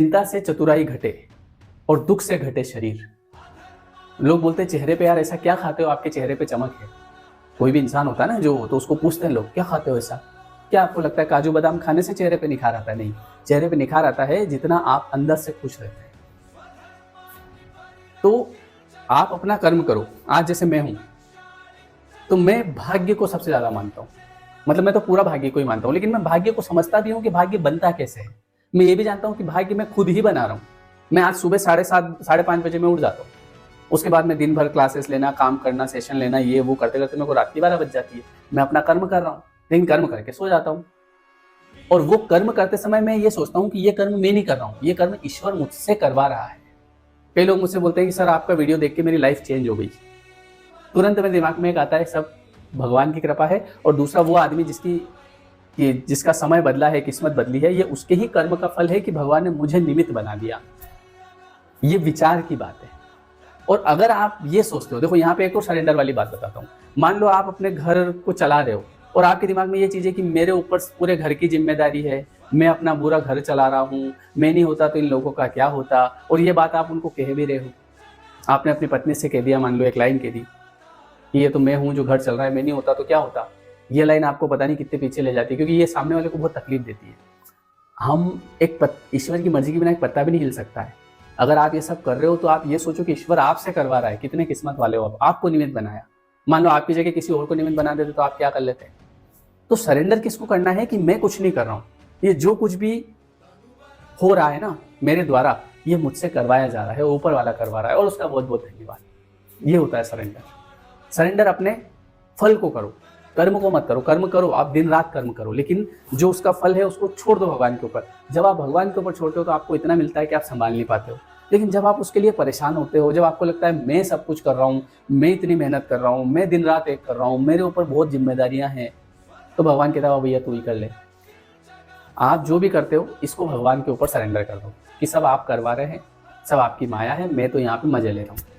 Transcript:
चिंता से चतुराई घटे और दुख से घटे शरीर। लोग बोलते हैं चेहरे पे यार ऐसा क्या खाते हो, आपके चेहरे पे चमक है। कोई भी इंसान होता है ना जो, तो उसको पूछते हैं लोग क्या खाते हो ऐसा, क्या आपको लगता है काजू बादाम खाने से चेहरे पे निखार आता है? नहीं, चेहरे पे निखार आता है जितना आप अंदर से खुश रहते हैं। तो आप अपना कर्म करो। आज जैसे मैं हूं, तो मैं भाग्य को सबसे ज्यादा मानता हूँ। मतलब मैं तो पूरा भाग्य को ही मानता हूँ, लेकिन मैं भाग्य को समझता भी हूँ कि भाग्य बनता कैसे है। मैं ये भी जानता हूँ कि भाग्य मैं खुद ही बना रहा हूँ। मैं आज सुबह 7:30 5:30 बजे मैं उठ जाता हूँ। उसके बाद मैं दिन भर क्लासेस लेना, काम करना, सेशन लेना, ये वो करते करते मेरे को रात की 12 बज जाती है। मैं अपना कर्म कर रहा हूँ, लेकिन कर्म करके सो जाता हूँ। और वो कर्म करते समय मैं ये सोचता हूँ कि ये कर्म मैं नहीं कर रहा हूँ, ये कर्म ईश्वर मुझसे करवा रहा है। कई लोग मुझसे बोलते हैं कि सर आपका वीडियो देख के मेरी लाइफ चेंज हो गई। तुरंत मेरे दिमाग में एक आता है, सब भगवान की कृपा है। और दूसरा, वो आदमी जिसका समय बदला है, किस्मत बदली है, ये उसके ही कर्म का फल है कि भगवान ने मुझे निमित्त बना दिया। ये विचार की बात है। और अगर आप ये सोचते हो, देखो यहाँ पे एक और सरेंडर वाली बात बताता हूँ। मान लो आप अपने घर को चला रहे हो और आपके दिमाग में ये चीज है कि मेरे ऊपर पूरे घर की जिम्मेदारी है, मैं अपना पूरा घर चला रहा हूँ, मैं नहीं होता तो इन लोगों का क्या होता। और ये बात आप उनको कह भी रहे हो, आपने अपनी पत्नी से कह दिया, मान लो एक लाइन कह दी कि ये तो मैं हूँ जो घर चल रहा है, मैं नहीं होता तो क्या होता। ये लाइन आपको पता नहीं कितने पीछे ले जाती है, क्योंकि ये सामने वाले को बहुत तकलीफ देती है। हम ईश्वर की मर्जी के बिना एक पत्ता भी नहीं हिल सकता है। अगर आप ये सब कर रहे हो तो आप ये सोचो कि ईश्वर आपसे करवा रहा है। कितने किस्मत वाले हो आप, आपको निमित्त बनाया। मान लो आपकी जगह किसी और को निमित्त बना देते तो आप क्या कर लेते? तो सरेंडर किसको करना है कि मैं कुछ नहीं कर रहा हूँ, ये जो कुछ भी हो रहा है ना मेरे द्वारा, ये मुझसे करवाया जा रहा है, ऊपर वाला करवा रहा है, और उसका बहुत बहुत धन्यवाद। ये होता है सरेंडर। सरेंडर अपने फल को करो, कर्म को मत करो। कर्म करो, आप दिन रात कर्म करो, लेकिन जो उसका फल है उसको छोड़ दो भगवान के ऊपर। जब आप भगवान के ऊपर छोड़ते हो तो आपको इतना मिलता है कि आप संभाल नहीं पाते हो। लेकिन जब आप उसके लिए परेशान होते हो, जब आपको लगता है मैं सब कुछ कर रहा हूँ, मैं इतनी मेहनत कर रहा हूँ, मैं दिन रात एक कर रहा हूँ, मेरे ऊपर बहुत जिम्मेदारियां हैं, तो भगवान कहता है भैया तू ही कर ले। आप जो भी करते हो इसको भगवान के ऊपर सरेंडर कर दो कि सब आप करवा रहे हैं, सब आपकी माया है, मैं तो यहाँ पे मजे ले रहा हूँ।